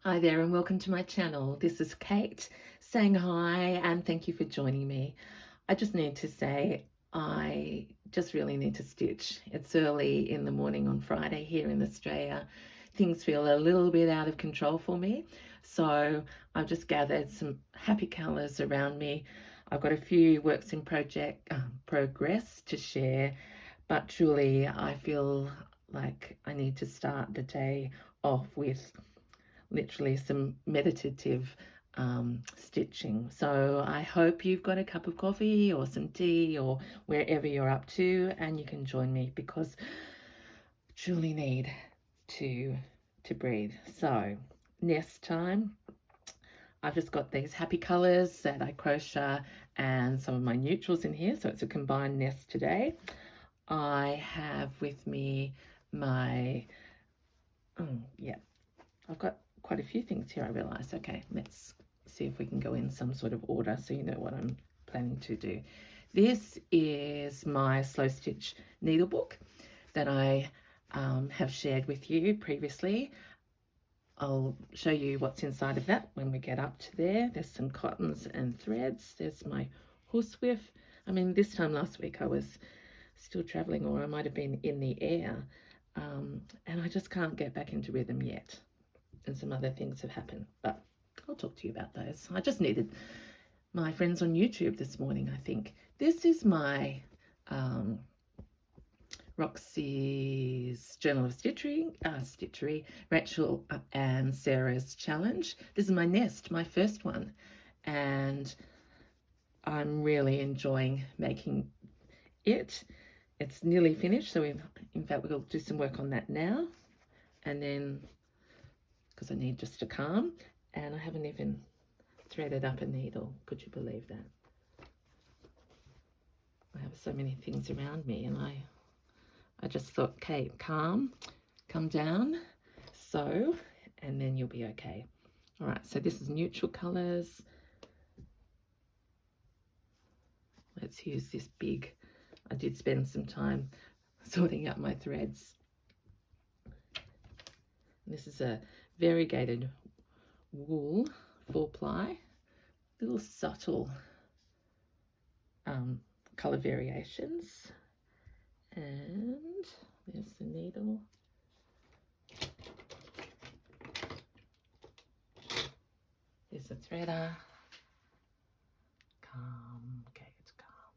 Hi there and welcome to my channel. This is Kate saying hi and thank you for joining me. I just need to say I just really need to stitch. It's early in the morning on Friday here in Australia. Things feel a little bit out of control for me. So I've just gathered some happy colours around me. I've got a few works in progress to share, but truly I feel like I need to start the day off with literally some meditative stitching. So I hope you've got a cup of coffee or some tea or wherever you're up to, and you can join me because I truly need to breathe. So nest time. I've just got these happy colors that I crochet and some of my neutrals in here, so it's a combined nest today. I have with me my yeah, I've got quite a few things here, I realise. Okay, let's see if we can go in some sort of order so you know what I'm planning to do. This is my slow stitch needle book that I have shared with you previously. I'll show you what's inside of that when we get up to there. There's some cottons and threads. There's my horsewhip. I mean, this time last week I was still travelling, or I might have been in the air, and I just can't get back into rhythm yet. And some other things have happened, but I'll talk to you about those. I just needed my friends on YouTube this morning, I think. This is my Roxy's Journal of Stitchery, Rachel and Sarah's challenge. This is my nest, my first one, and I'm really enjoying making it. It's nearly finished, so in fact we'll do some work on that now, and then because I need just to calm, and I haven't even threaded up a needle. Could you believe that? I have so many things around me, and I just thought, Kate, calm, come down, sew, and then you'll be okay. All right, so this is neutral colors. Let's use this big. I did spend some time sorting out my threads. This is a variegated wool 4-ply, little subtle color variations. And there's the needle. There's the threader. Calm. Okay, it's calm.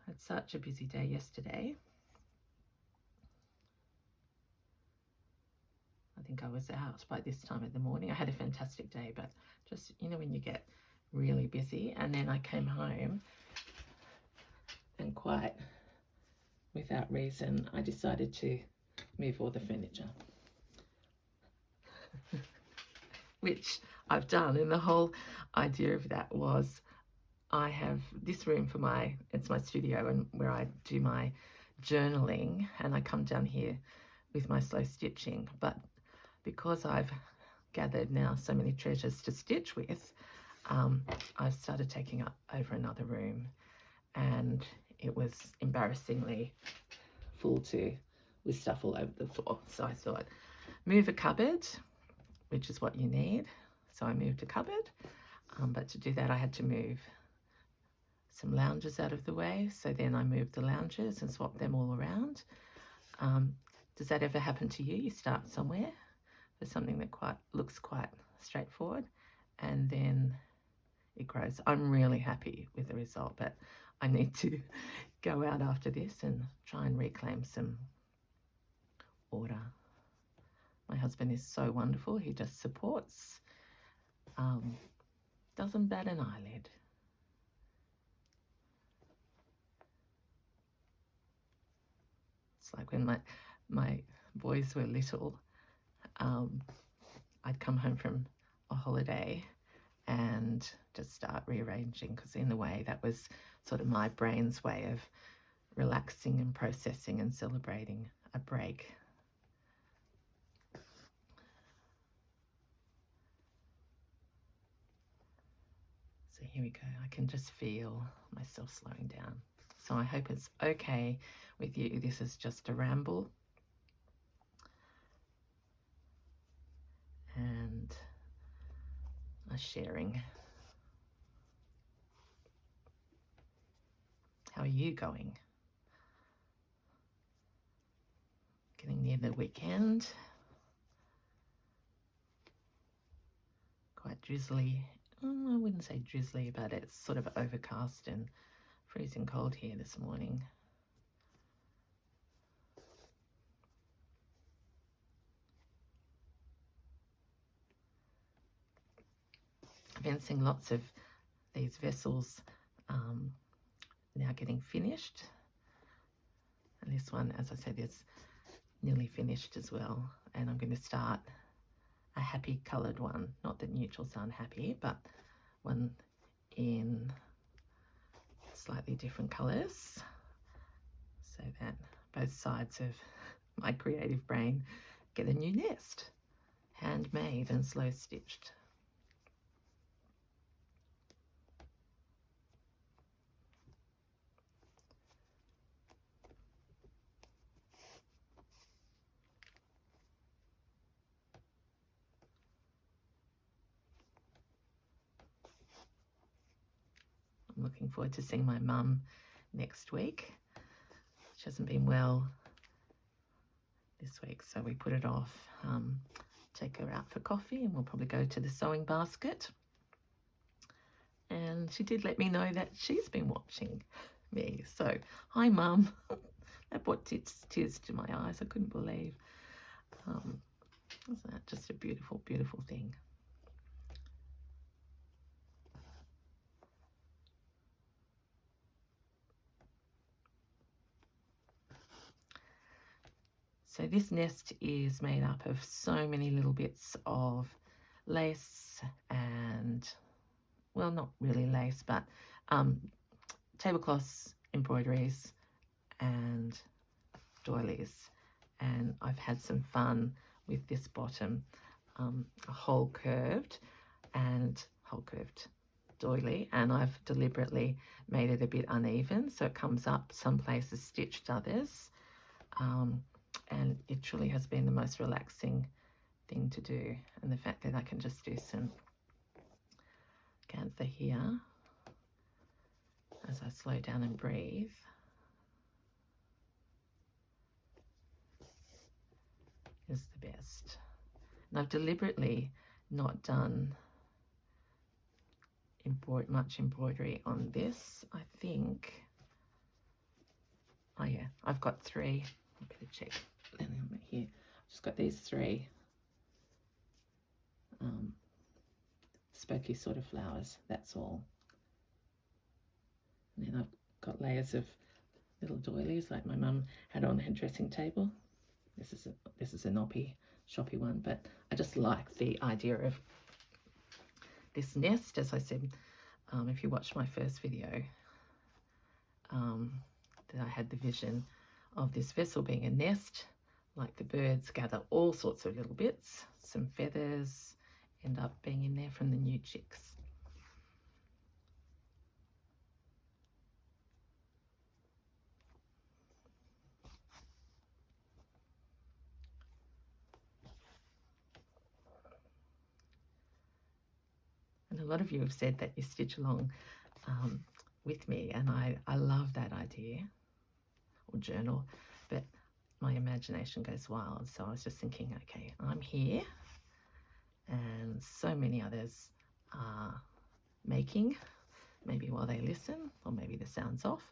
I had such a busy day yesterday. I think I was out by this time in the morning. I had a fantastic day, but just, you know, when you get really busy, and then I came home and quite without reason, I decided to move all the furniture, which I've done. And the whole idea of that was I have this room for it's my studio and where I do my journaling, and I come down here with my slow stitching. But because I've gathered now so many treasures to stitch with, I've started taking up over another room, and it was embarrassingly full with stuff all over the floor. So I thought, move a cupboard, which is what you need. So I moved a cupboard, but to do that I had to move some lounges out of the way. So then I moved the lounges and swapped them all around. Does that ever happen to you? You start somewhere for something that looks quite straightforward, and then it grows. I'm really happy with the result, but I need to go out after this and try and reclaim some order. My husband is so wonderful. He just supports, doesn't bat an eyelid. It's like when my boys were little, I'd come home from a holiday and just start rearranging, because in a way that was sort of my brain's way of relaxing and processing and celebrating a break. So here we go. I can just feel myself slowing down. So I hope it's okay with you. This is just a ramble. are sharing. How are you going? Getting near the weekend. Quite drizzly. I wouldn't say drizzly, but it's sort of overcast and freezing cold here this morning. I've been seeing lots of these vessels now getting finished. And this one, as I said, is nearly finished as well. And I'm going to start a happy coloured one. Not that neutrals aren't happy, but one in slightly different colours, so that both sides of my creative brain get a new nest, handmade and slow stitched. I'm looking forward to seeing my mum next week. She hasn't been well this week, so we put it off. Take her out for coffee and we'll probably go to the sewing basket. And she did let me know that she's been watching me. So, hi Mum. That brought tears to my eyes. I couldn't believe. Isn't that just a beautiful, beautiful thing? So this nest is made up of so many little bits of lace and, well, not really lace, but tablecloths, embroideries and doilies. And I've had some fun with this bottom, a whole curved doily, and I've deliberately made it a bit uneven so it comes up some places stitched, others. And it truly has been the most relaxing thing to do. And the fact that I can just do some Ganther here as I slow down and breathe. Is the best. And I've deliberately not done much embroidery on this. I think, oh yeah, I've got 3. I better check here. I've just got these 3 spooky sort of flowers, that's all. And then I've got layers of little doilies like my mum had on her dressing table. This is a knoppy, shoppy one, but I just like the idea of this nest. As I said, if you watched my first video, that I had the vision of this vessel being a nest, like the birds gather all sorts of little bits, some feathers end up being in there from the new chicks. And a lot of you have said that you stitch along with me, and I love that idea, or journal, but my imagination goes wild. So I was just thinking, okay, I'm here and so many others are making, maybe while they listen, or maybe the sound's off,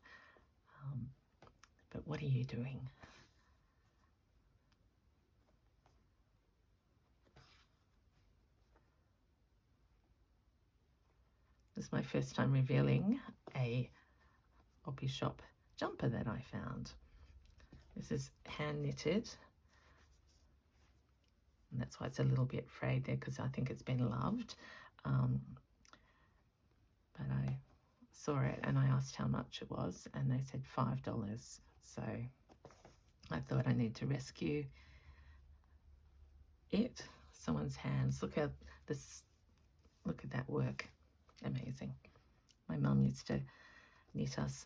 but what are you doing? This is my first time revealing a Oppie Shop jumper that I found. This is hand knitted, and that's why it's a little bit frayed there, because I think it's been loved. But I saw it and I asked how much it was, and they said $5. So I thought I need to rescue it. Someone's hands. Look at this. Look at that work. Amazing. My mum used to knit us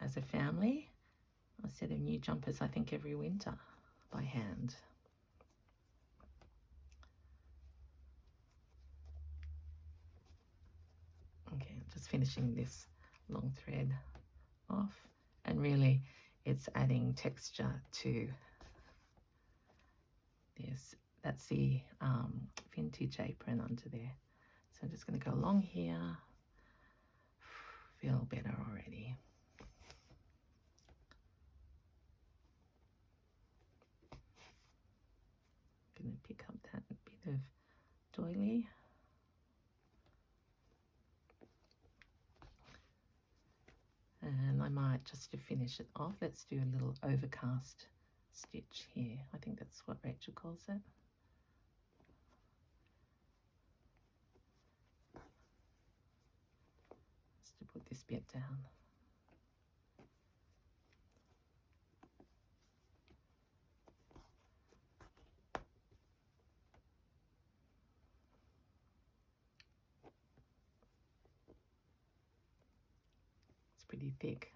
as a family a set of new jumpers, I think, every winter by hand. just finishing this long thread off, and really it's adding texture to this. That's the vintage apron under there. So I'm just going to go along here. Feel better already. Going to pick up that bit of doily. And I might, just to finish it off, let's do a little overcast stitch here. I think that's what Rachel calls it. Just to put this bit down. It's pretty thick.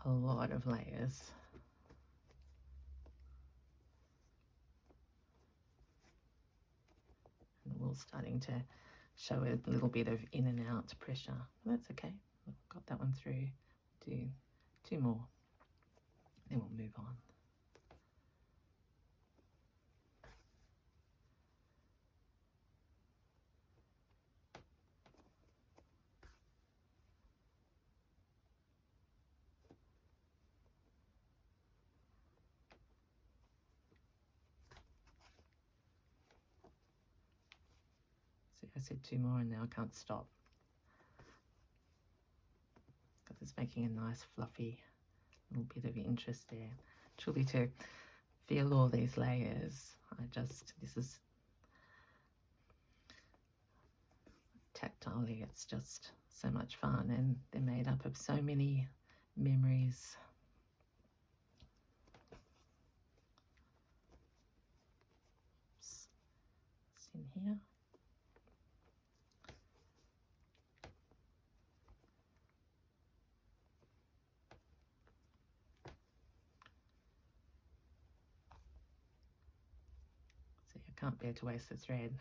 A lot of layers. And the wool's starting to show a little bit of in and out pressure. Well, that's okay. I've got that one through. Do 2 more. Then we'll move on. See, I said 2 more and now I can't stop. Because it's making a nice fluffy little bit of interest there. Truly, to feel all these layers, this is tactilely, it's just so much fun, and they're made up of so many memories. Oops. It's in here. See, I can't bear to waste the thread.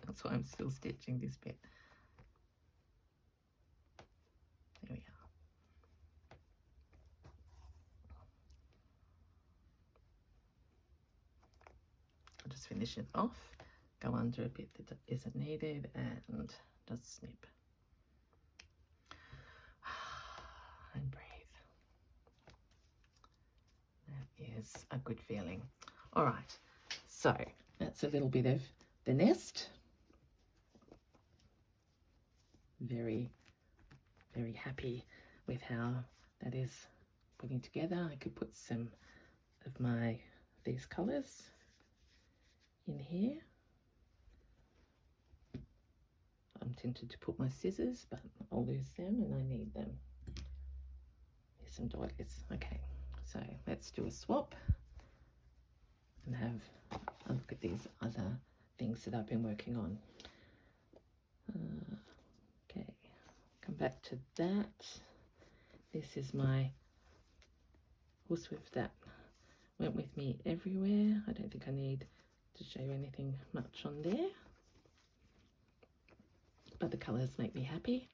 That's why I'm still stitching this bit. There we are. I'll just finish it off, go under a bit that isn't needed, and just snip. And breathe. That is a good feeling. All right, so that's a little bit of the nest. Very, very happy with how that is putting together. I could put some of these colours in here. I'm tempted to put my scissors, but I'll lose them and I need them. Here's some doilies. Okay, so let's do a swap and have a look at these other things that I've been working on. Okay, come back to that. This is my horsewhip that went with me everywhere. I don't think I need to show you anything much on there, but the colours make me happy.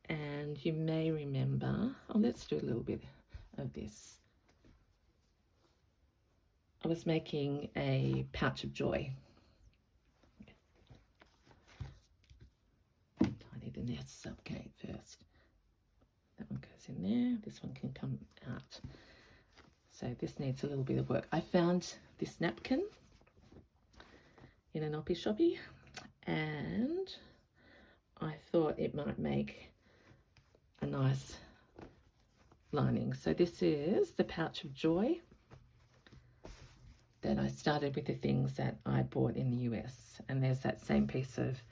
And you may remember, let's do a little bit of this. I was making a pouch of joy. Tidy the nests up, Kate, first. That one goes in there. This one can come out. So this needs a little bit of work. I found this napkin in an Oppie Shoppie, and I thought it might make a nice lining. So this is the pouch of joy that I started with the things that I bought in the US, and there's that same piece of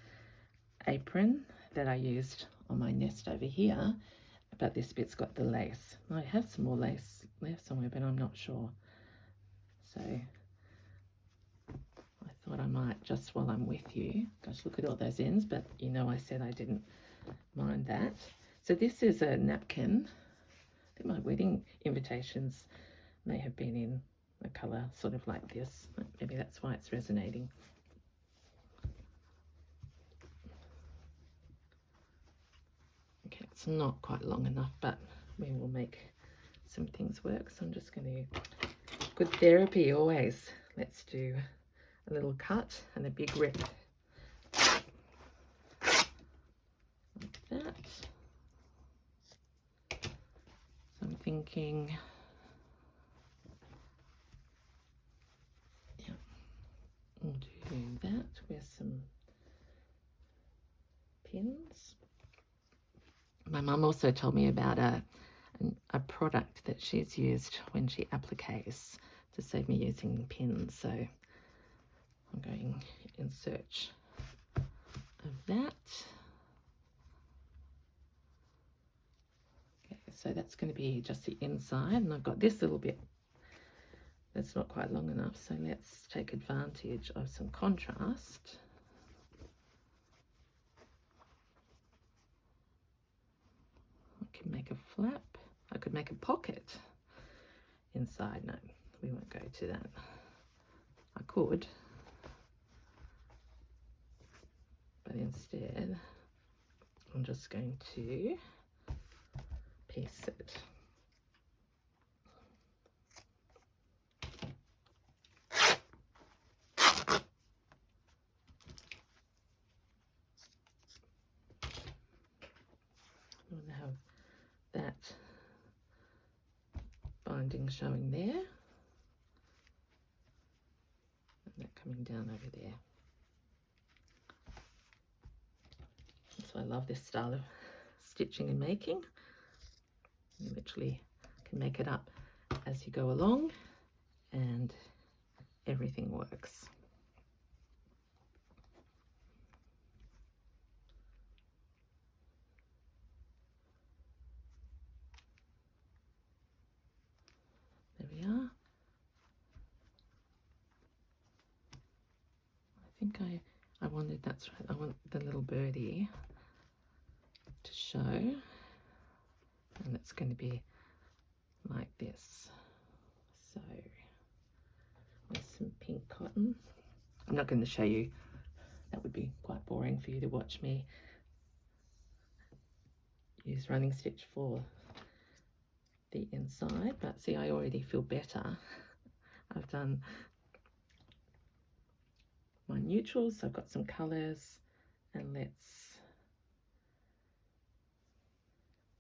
apron that I used on my nest over here, but this bit's got the lace. I have some more lace left somewhere, but I'm not sure. So I thought I might, just while I'm with you, gosh, look at all those ends, but you know I said I didn't mind that. So this is a napkin. I think my wedding invitations may have been in a colour sort of like this. Maybe that's why it's resonating. It's not quite long enough, but we will make some things work. So I'm just going to, good therapy always. Let's do a little cut and a big rip. Like that. So I'm thinking, yeah, we'll do that with some pins. My mum also told me about a product that she's used when she appliques to save me using pins, so I'm going in search of that. Okay, so that's going to be just the inside, and I've got this little bit that's not quite long enough, so let's take advantage of some contrast. I can make a flap. I could make a pocket inside. No, we won't go to that. I could, but instead I'm just going to piece it. I'm going to have that binding showing there, and that coming down over there. So I love this style of stitching and making. You literally can make it up as you go along, and everything works. There we are. I think I wanted, that's right, I want the little birdie to show, and it's going to be like this. So with some pink cotton. I'm not going to show you, that would be quite boring for you to watch me use running stitch for the inside, but see, I already feel better. I've done my neutrals, so I've got some colours, and let's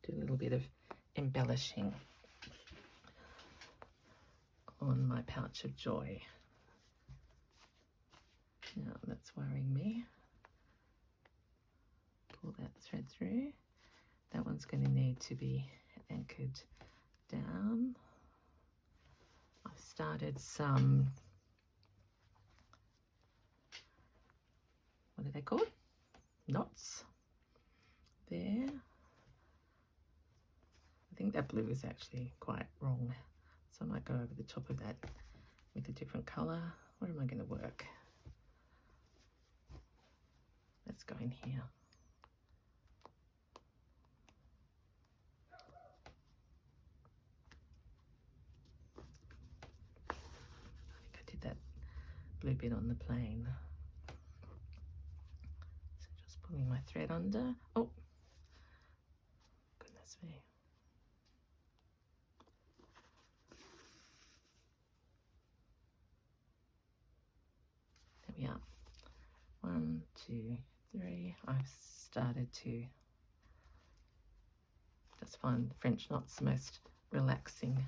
do a little bit of embellishing on my pouch of joy. Now that's worrying me. Pull that thread through. That one's going to need to be anchored down. I've started some, what are they called? Knots there. I think that blue is actually quite wrong, so I might go over the top of that with a different colour. Where am I going to work? Let's go in here. I think I did that blue bit on the plane. So just pulling my thread under. Oh, goodness me. There we are. 1, 2, 3. I've started to just find French knots the most relaxing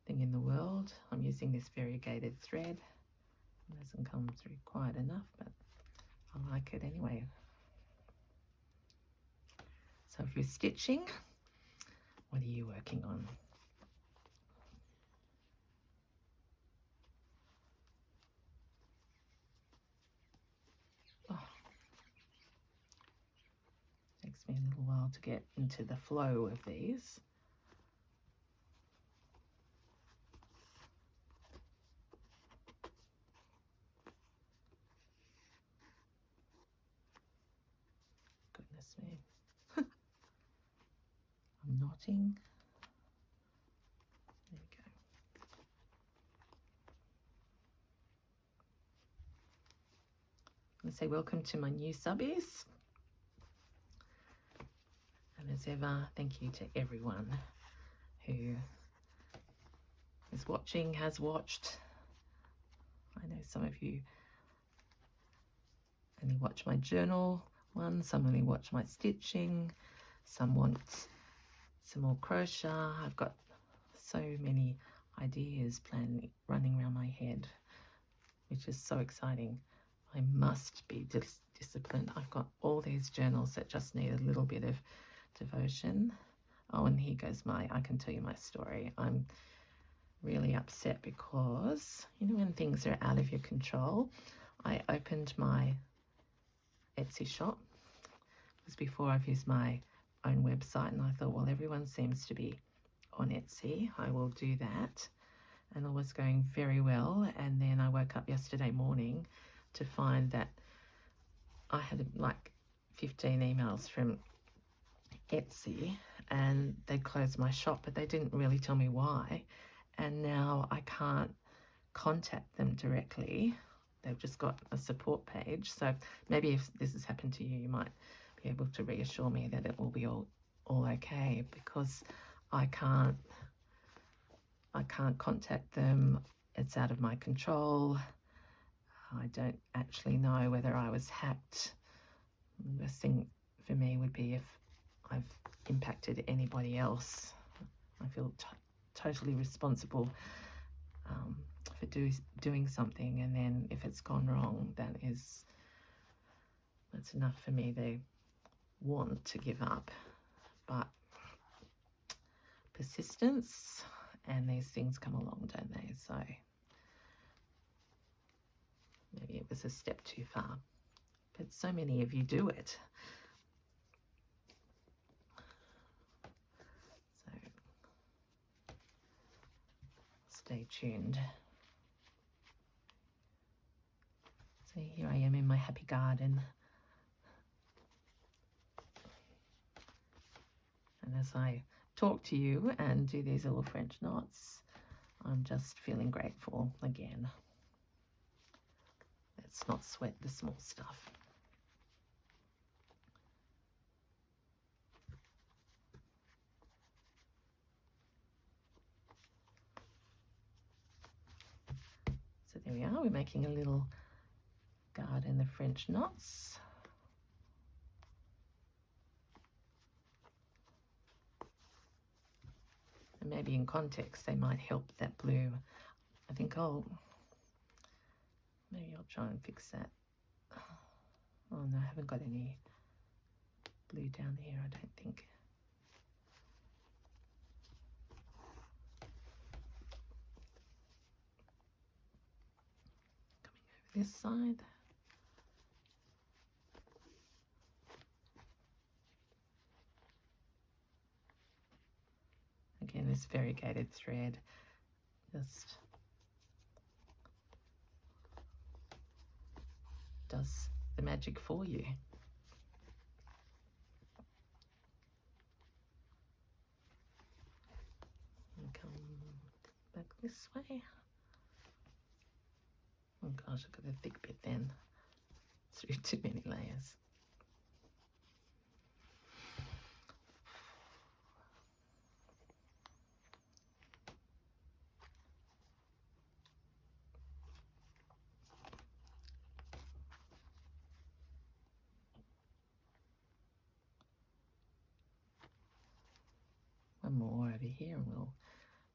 thing in the world. I'm using this variegated thread. It doesn't come through quite enough, but I like it anyway. So if you're stitching, what are you working on? Oh, takes me a little while to get into the flow of these. Goodness me. I'm knotting. There we go. I'm going to say welcome to my new subbies. as ever, thank you to everyone who is watching, has watched. I know some of you only watch my journal one, some only watch my stitching, some want some more crochet. I've got so many ideas running around my head, which is so exciting. I must be disciplined. I've got all these journals that just need a little bit of devotion. Oh, and here goes I can tell you my story. I'm really upset because, you know, when things are out of your control, I opened my Etsy shop. It was before I've used my own website, and I thought, well, everyone seems to be on Etsy. I will do that. And all was going very well. And then I woke up yesterday morning to find that I had like 15 emails from Etsy and they closed my shop, but they didn't really tell me why. And now I can't contact them directly. They've just got a support page. So maybe if this has happened to you, you might be able to reassure me that it will be all okay, because I can't contact them. It's out of my control. I don't actually know whether I was hacked. The worst thing for me would be if I've impacted anybody else. I feel totally responsible for doing something, and then if it's gone wrong, that's enough for me to want to give up. But persistence, and these things come along, don't they? So maybe it was a step too far, but so many of you do it. So stay tuned. So here I am in my happy garden. And as I talk to you and do these little French knots, I'm just feeling grateful again. Let's not sweat the small stuff. So there we are, we're making a little garden of French knots. And maybe in context they might help that blue. I think maybe I'll try and fix that. Oh no, I haven't got any blue down here, I don't think. Coming over this side. Again, this variegated thread just does the magic for you. And come back this way. Oh gosh, I've got a thick bit then. Through too many layers. One more over here and we'll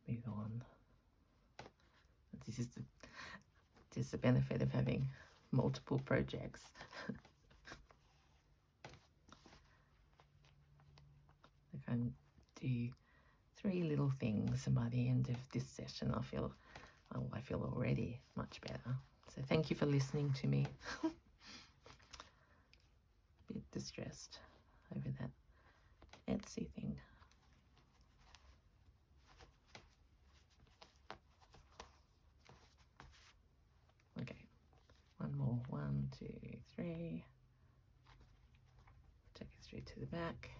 move on. This is the benefit of having multiple projects. I can do 3 little things, and by the end of this session I feel already much better. So thank you for listening to me. A bit distressed over that Etsy thing. Okay, one more, 1, 2, 3. Take it through to the back.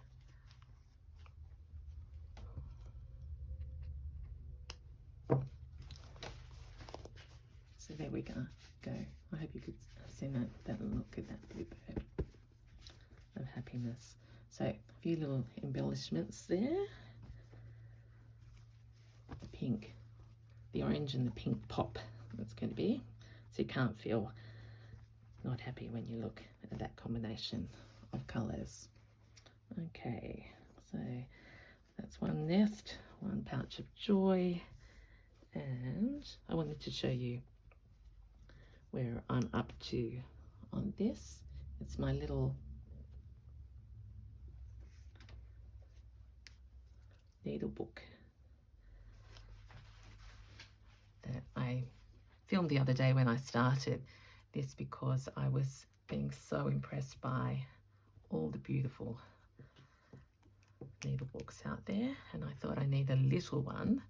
So there we go. I hope you could see that look at that blue bird of happiness. So a few little embellishments there. The pink, the orange and the pink pop that's going to be. So you can't feel not happy when you look at that combination of colours. Okay, so that's one nest, one pouch of joy, and I wanted to show you where I'm up to on this. It's my little needle book that I filmed the other day when I started this, because I was being so impressed by all the beautiful needle books out there, and I thought I need a little one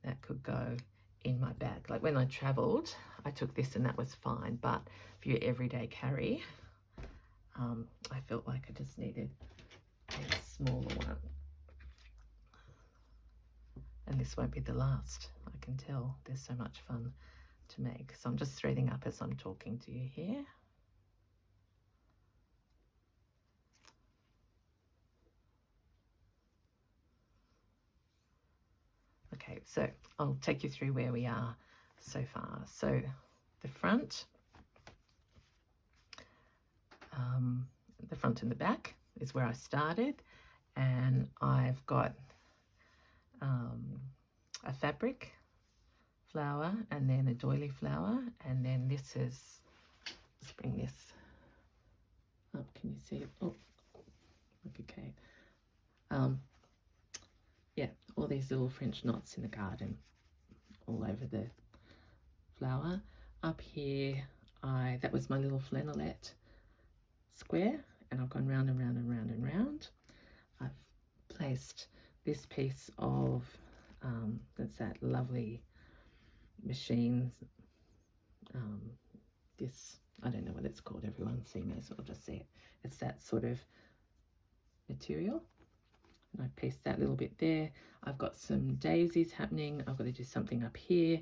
that could go in my bag. Like when I traveled, I took this and that was fine, but for your everyday carry, I felt like I just needed a smaller one. And this won't be the last, I can tell. There's so much fun to make. So I'm just threading up as I'm talking to you here. Okay, so I'll take you through where we are so far. So the front and the back is where I started, and I've got a fabric flower and then a doily flower, and then this is, let's bring this up, can you see it? Oh, okay. Yeah, all these little French knots in the garden all over the flower. Up here, that was my little flannelette square, and I've gone round and round and round and round. I've placed this piece of, that's that lovely machine, this, I don't know what it's called, everyone see me, so I'll just say it. It's that sort of material. And I've pieced that little bit there. I've got some daisies happening. I've got to do something up here.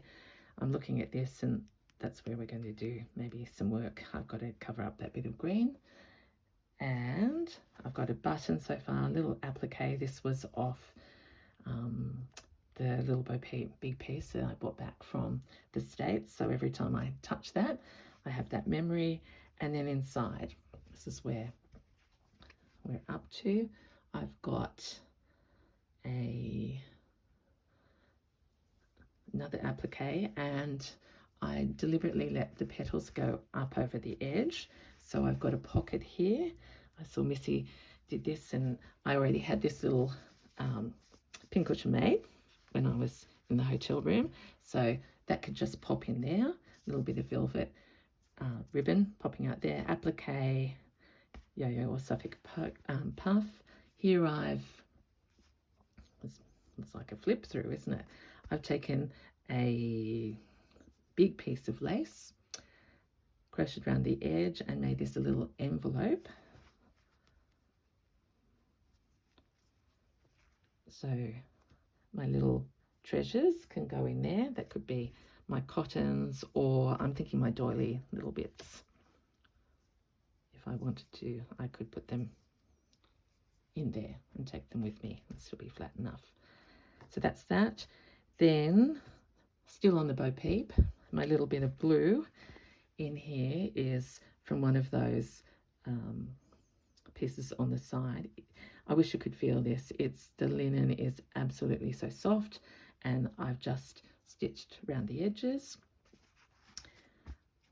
I'm looking at this, and that's where we're going to do maybe some work. I've got to cover up that bit of green. And I've got a button so far, a little applique. This was off the little big piece that I bought back from the States. So every time I touch that, I have that memory. And then inside, this is where we're up to. I've got another applique, and I deliberately let the petals go up over the edge. So I've got a pocket here. I saw Missy did this, and I already had this little pincushion made when I was in the hotel room. So that could just pop in there. A little bit of velvet ribbon popping out there. Applique, yo-yo or Suffolk puff. Here it's like a flip through, isn't it? I've taken a big piece of lace, crocheted around the edge, and made this a little envelope. So my little treasures can go in there. That could be my cottons, or I'm thinking my doily little bits. If I wanted to, I could put them in there and take them with me and still be flat enough. So that's that. Then, still on the Bo Peep, my little bit of blue in here is from one of those pieces on the side. I wish you could feel this. The linen is absolutely so soft, and I've just stitched around the edges.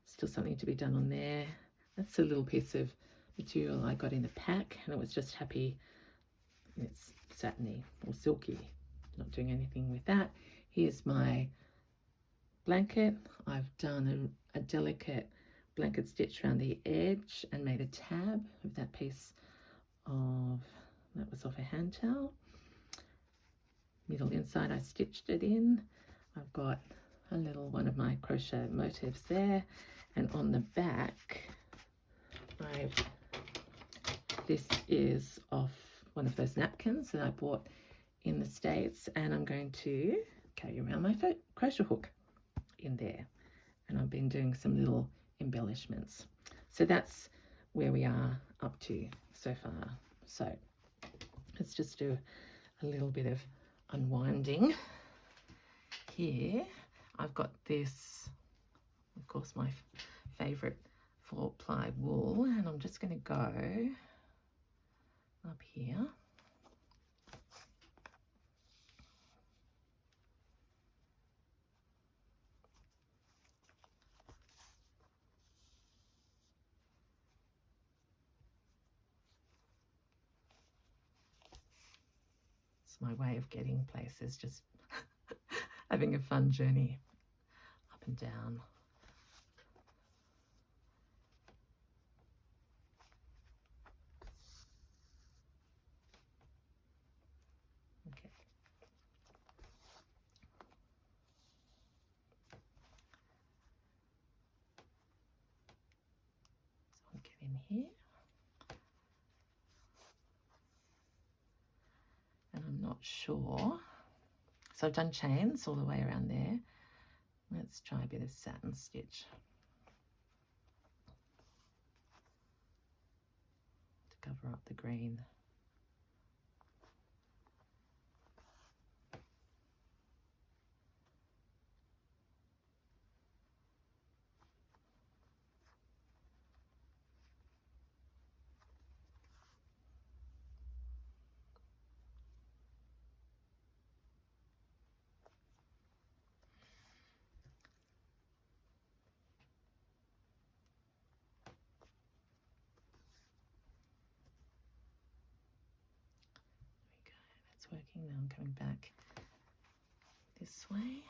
Still something to be done on there. That's a little piece of material I got in a pack, and it was just happy. It's satiny or silky. Not doing anything with that. Here's my blanket. I've done a delicate blanket stitch around the edge and made a tab of that piece of, that was off a hand towel. Middle inside I stitched it in. I've got a little one of my crochet motifs there, and on the back this is off one of those napkins that I bought in the States, and I'm going to carry around my crochet hook in there, and I've been doing some little embellishments. So that's where we are up to so far. So Let's just do a little bit of unwinding. Here I've got this, of course, my favorite 4-ply wool, and I'm just going to go up here. It's my way of getting places, just having a fun journey up and down. Okay. So I'll get in here. And I'm not sure. So I've done chains all the way around there. Let's try a bit of satin stitch to cover up the green. That's working. Now I'm coming back this way.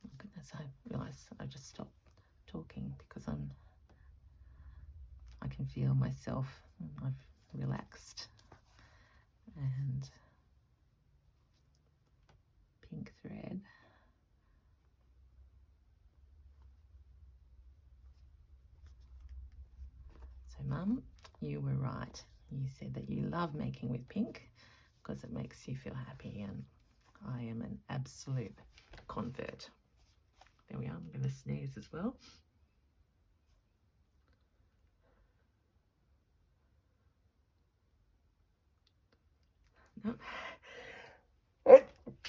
Oh goodness, I realise I just stopped talking because I can feel myself. I've relaxed. And pink thread. So Mum, you were right. You said that you love making with pink because it makes you feel happy, and I am an absolute convert. There we are. I'm going to sneeze as well. No.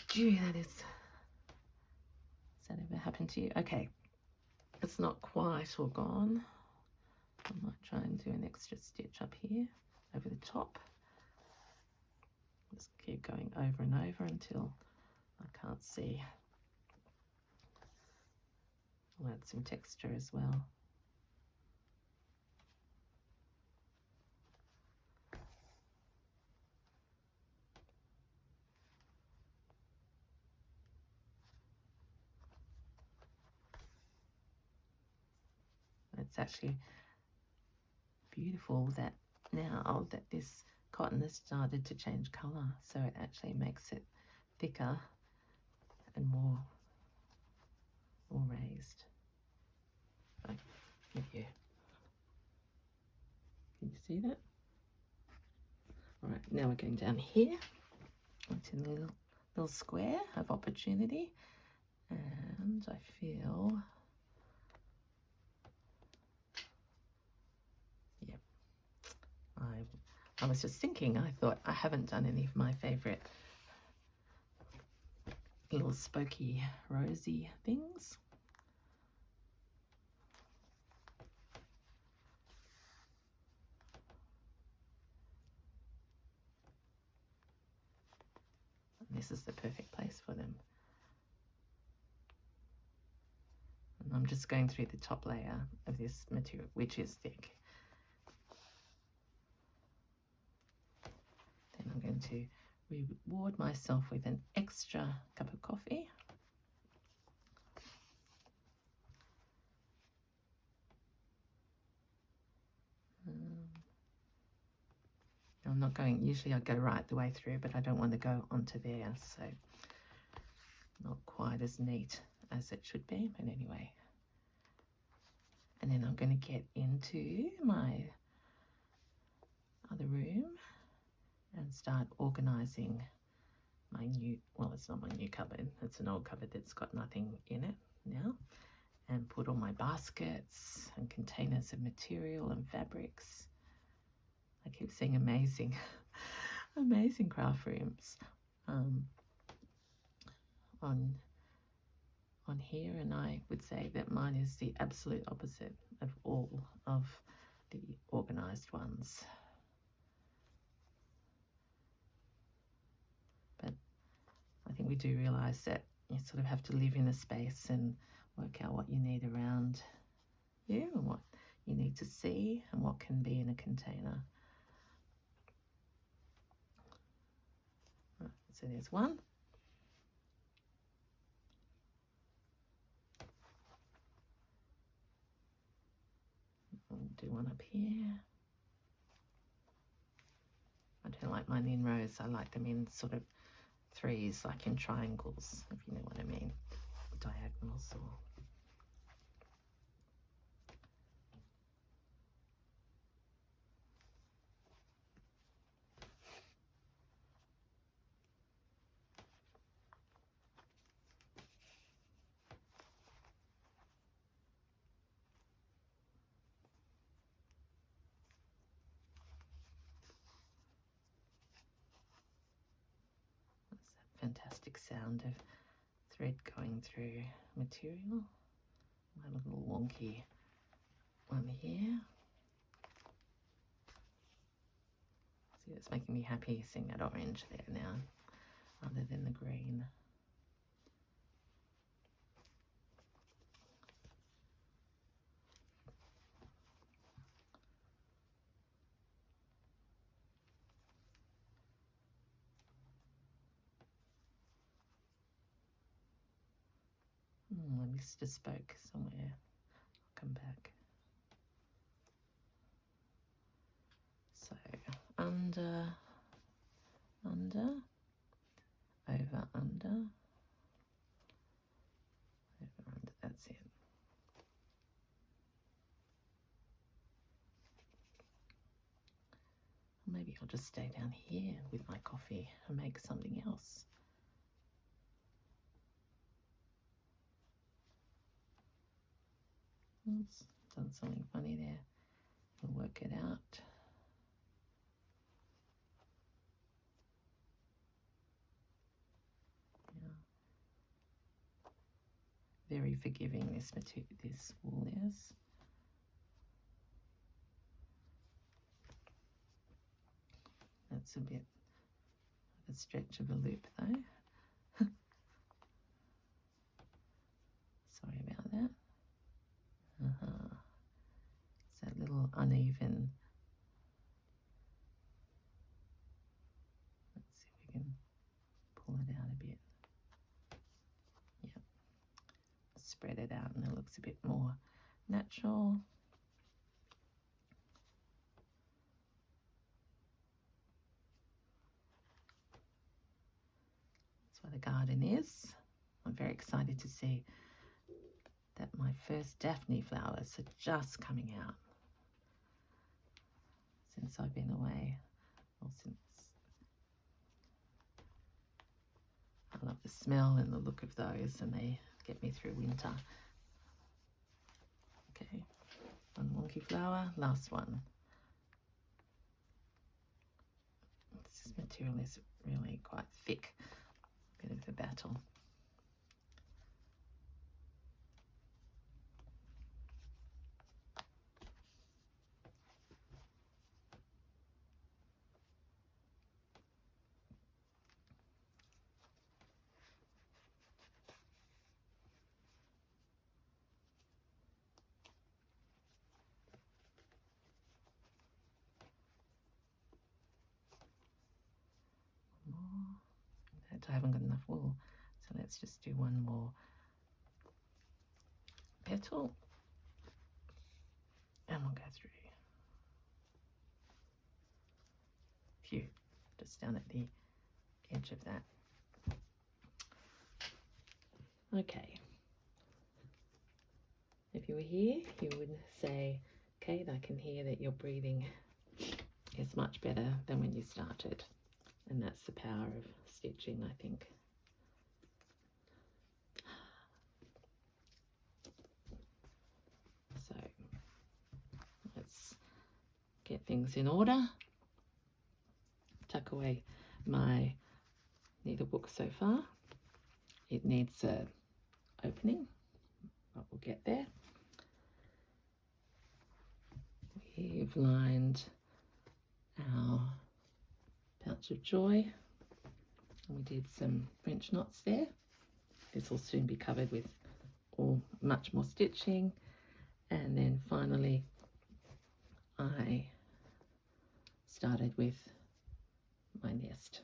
Gee, that is. Has that ever happened to you? Okay. It's not quite all gone. I might try and do an extra stitch up here over the top. Just keep going over and over until I can't see. I'll add some texture as well. It's actually beautiful that now that this cotton has started to change colour, so it actually makes it thicker and more raised. So, can you see that? All right, now we're going down here into the little square of opportunity, and I feel, yep, I was just thinking, I thought I haven't done any of my favourite little spokey rosy things. This is the perfect place for them. And I'm just going through the top layer of this material, which is thick. Then I'm going to reward myself with an extra cup of coffee. I'm not going, usually I go right the way through, but I don't want to go onto there, so not quite as neat as it should be, but anyway. And then I'm going to get into my other room and start organising my new, well, it's not my new cupboard, it's an old cupboard that's got nothing in it now, and put all my baskets and containers of material and fabrics. I keep seeing amazing amazing craft rooms on here, and I would say that mine is the absolute opposite of all of the organised ones. But I think we do realise that you sort of have to live in a space and work out what you need around you and what you need to see and what can be in a container. Right, so there's one. I'll do one up here. I don't like mine in rows, I like them in sort of threes, like in triangles, if you know what I mean, diagonals or... fantastic sound of thread going through material. My little wonky one here. See, it's making me happy seeing that orange there now, other than the green. I missed a spoke somewhere. I'll come back. So under, under, over, under, over, under, that's it. Maybe I'll just stay down here with my coffee and make something else. Oops, done something funny there. We'll work it out. Yeah. Very forgiving this material, this wool is. That's a bit of a stretch of a loop though. Sorry about that. It's that little uneven. Let's see if we can pull it out a bit. Yep. Spread it out and it looks a bit more natural. That's what a garden is. I'm very excited to see that my first Daphne flowers are just coming out since I've been away, or since I love the smell and the look of those, and they get me through winter. Okay, one wonky flower, last one. This material is really quite thick, bit of a battle. I haven't got enough wool, so let's just do one more petal and we'll go through. Phew, just down at the edge of that. Okay. If you were here, you would say, Kate, I can hear that your breathing is much better than when you started. And that's the power of stitching, I think. So let's get things in order. Tuck away my needlebook so far. It needs a opening, but we'll get there. We've lined our pouch of joy, and we did some French knots there. This will soon be covered with much more stitching. And then finally I started with my nest.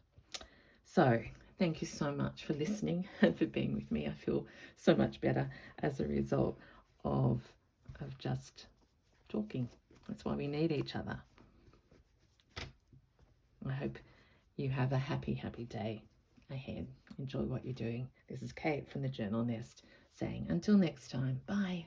So thank you so much for listening and for being with me. I feel so much better as a result of just talking. That's why we need each other. I hope you have a happy day ahead. Enjoy what you're doing. This is Kate from the Journal Nest saying until next time, bye.